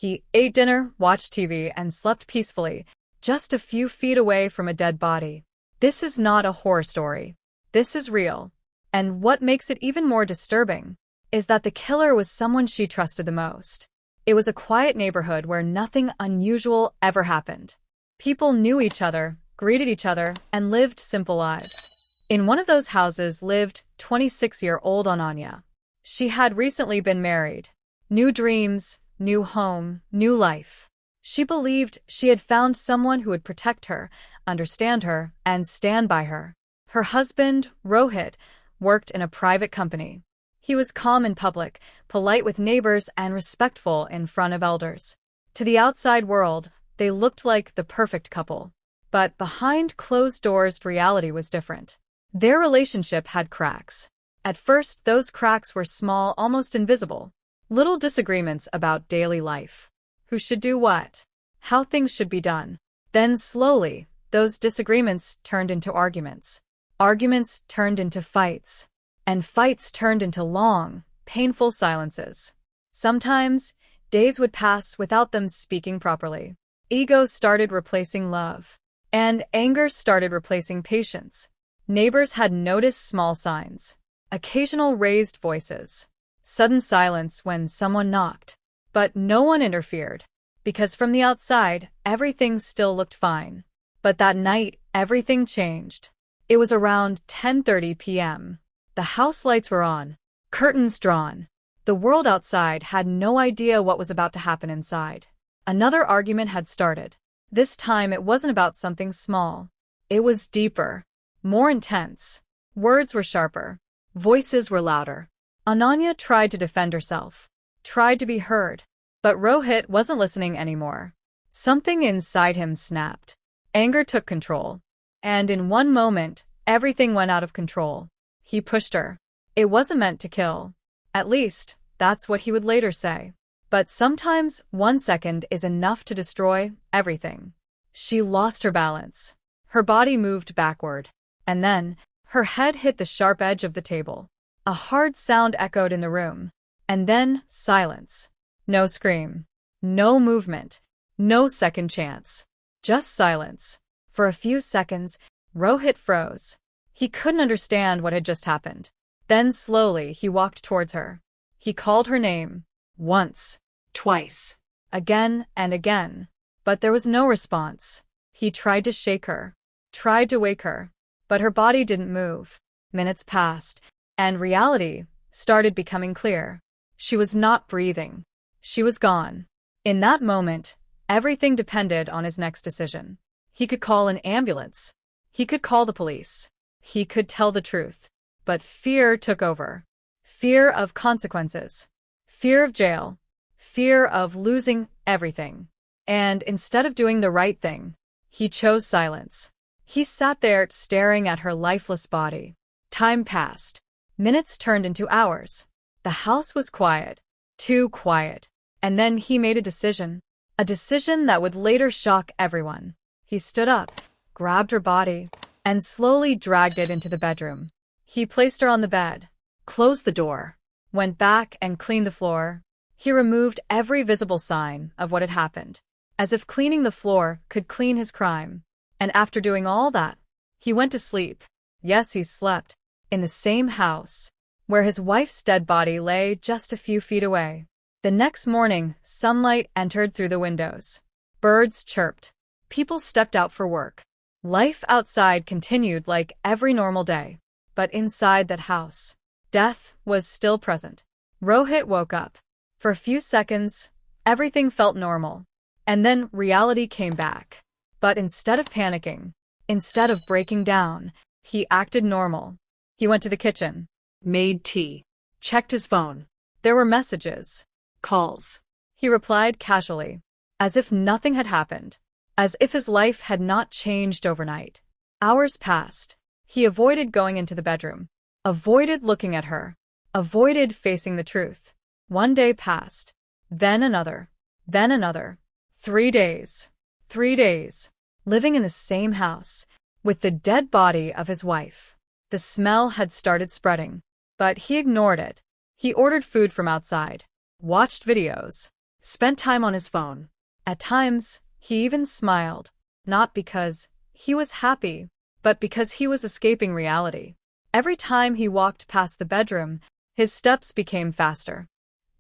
He ate dinner, watched TV, and slept peacefully, just a few feet away from a dead body. This is not a horror story. This is real. And what makes it even more disturbing is that the killer was someone she trusted the most. It was a quiet neighborhood where nothing unusual ever happened. People knew each other, greeted each other, and lived simple lives. In one of those houses lived 26-year-old Ananya. She had recently been married. New dreams, new home, new life. She believed she had found someone who would protect her, understand her, and stand by her. Her husband, Rohit, worked in a private company. He was calm in public, polite with neighbors, and respectful in front of elders. To the outside world, they looked like the perfect couple. But behind closed doors, reality was different. Their relationship had cracks. At first, those cracks were small, almost invisible. Little disagreements about daily life. Who should do what? How things should be done. Then slowly, those disagreements turned into arguments. Arguments turned into fights. And fights turned into long, painful silences. Sometimes, days would pass without them speaking properly. Ego started replacing love. And anger started replacing patience. Neighbors had noticed small signs. Occasional raised voices. Sudden silence when someone knocked. But no one interfered. Because from the outside, everything still looked fine. But that night, everything changed. It was around 10:30 p.m. The house lights were on, curtains drawn. The world outside had no idea what was about to happen inside. Another argument had started. This time it wasn't about something small. It was deeper, more intense. Words were sharper. Voices were louder. Ananya tried to defend herself, tried to be heard. But Rohit wasn't listening anymore. Something inside him snapped. Anger took control. And in one moment, everything went out of control. He pushed her. It wasn't meant to kill. At least, that's what he would later say. But sometimes 1 second is enough to destroy everything. She lost her balance. Her body moved backward. And then, her head hit the sharp edge of the table. A hard sound echoed in the room. And then, silence. No scream. No movement. No second chance. Just silence. For a few seconds, Rohit froze. He couldn't understand what had just happened. Then slowly he walked towards her. He called her name. Once. Twice. Again and again. But there was no response. He tried to shake her. Tried to wake her. But her body didn't move. Minutes passed, and reality started becoming clear. She was not breathing. She was gone. In that moment, everything depended on his next decision. He could call an ambulance. He could call the police. He could tell the truth. But fear took over. Fear of consequences. Fear of jail. Fear of losing everything. And instead of doing the right thing, he chose silence. He sat there staring at her lifeless body. Time passed. Minutes turned into hours. The house was quiet. Too quiet. And then he made a decision. A decision that would later shock everyone. He stood up, grabbed her body, and slowly dragged it into the bedroom. He placed her on the bed, closed the door, went back and cleaned the floor. He removed every visible sign of what had happened, as if cleaning the floor could clean his crime. And after doing all that, he went to sleep. Yes, he slept, in the same house, where his wife's dead body lay just a few feet away. The next morning, sunlight entered through the windows. Birds chirped. People stepped out for work. Life outside continued like every normal day. But inside that house, death was still present. Rohit woke up. For a few seconds, everything felt normal. And then reality came back. But instead of panicking, instead of breaking down, he acted normal. He went to the kitchen, made tea, checked his phone. There were messages, calls. He replied casually, as if nothing had happened, as if his life had not changed overnight. Hours passed. He avoided going into the bedroom, avoided looking at her, avoided facing the truth. One day passed, then another, then another. 3 days. 3 days. Living in the same house, with the dead body of his wife. The smell had started spreading, but he ignored it. He ordered food from outside, watched videos, spent time on his phone. At times, he even smiled, not because he was happy, but because he was escaping reality. Every time he walked past the bedroom, his steps became faster.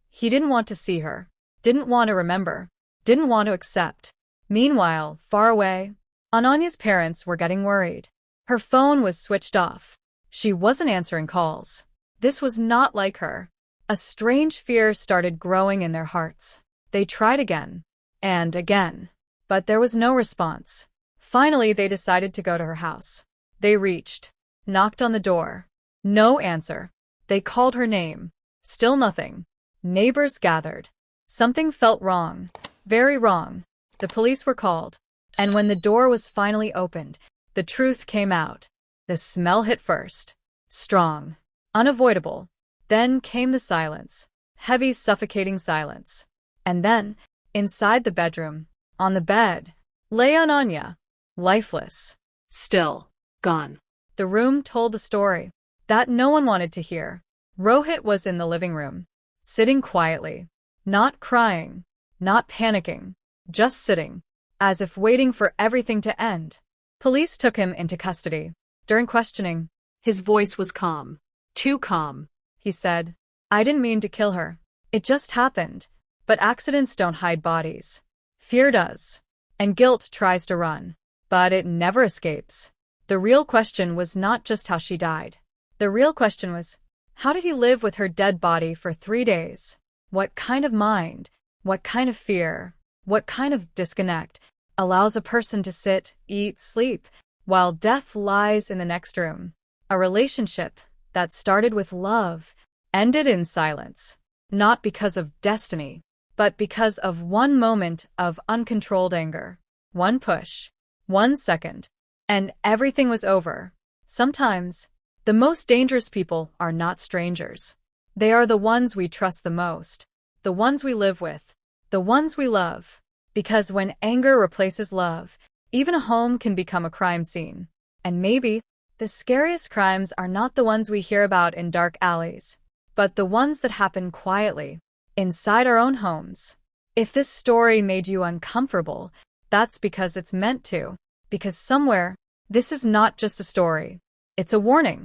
He didn't want to see her, didn't want to remember, didn't want to accept. Meanwhile, far away, Ananya's parents were getting worried. Her phone was switched off. She wasn't answering calls. This was not like her. A strange fear started growing in their hearts. They tried again and again, but there was no response. Finally, they decided to go to her house. They reached, knocked on the door. No answer. They called her name. Still nothing. Neighbors gathered. Something felt wrong. Very wrong. The police were called. And when the door was finally opened, the truth came out. The smell hit first. Strong. Unavoidable. Then came the silence. Heavy, suffocating silence. And then, inside the bedroom, on the bed, lay Ananya, lifeless. Still. Gone. The room told a story that no one wanted to hear. Rohit was in the living room, sitting quietly, not crying, not panicking, just sitting, as if waiting for everything to end. Police took him into custody. During questioning, His voice was calm. Too calm. he said, "I didn't mean to kill her. It just happened. But accidents don't hide bodies. Fear does. And guilt tries to run. But it never escapes." The real question was not just how she died. The real question was, how did he live with her dead body for 3 days? What kind of mind, what kind of fear, what kind of disconnect allows a person to sit, eat, sleep, while death lies in the next room? A relationship that started with love ended in silence, not because of destiny, but because of one moment of uncontrolled anger. One push, 1 second, and everything was over. Sometimes, the most dangerous people are not strangers. They are the ones we trust the most, the ones we live with, the ones we love. Because when anger replaces love, even a home can become a crime scene. And maybe, the scariest crimes are not the ones we hear about in dark alleys, but the ones that happen quietly, inside our own homes. If this story made you uncomfortable, that's because it's meant to. Because somewhere, this is not just a story. It's a warning.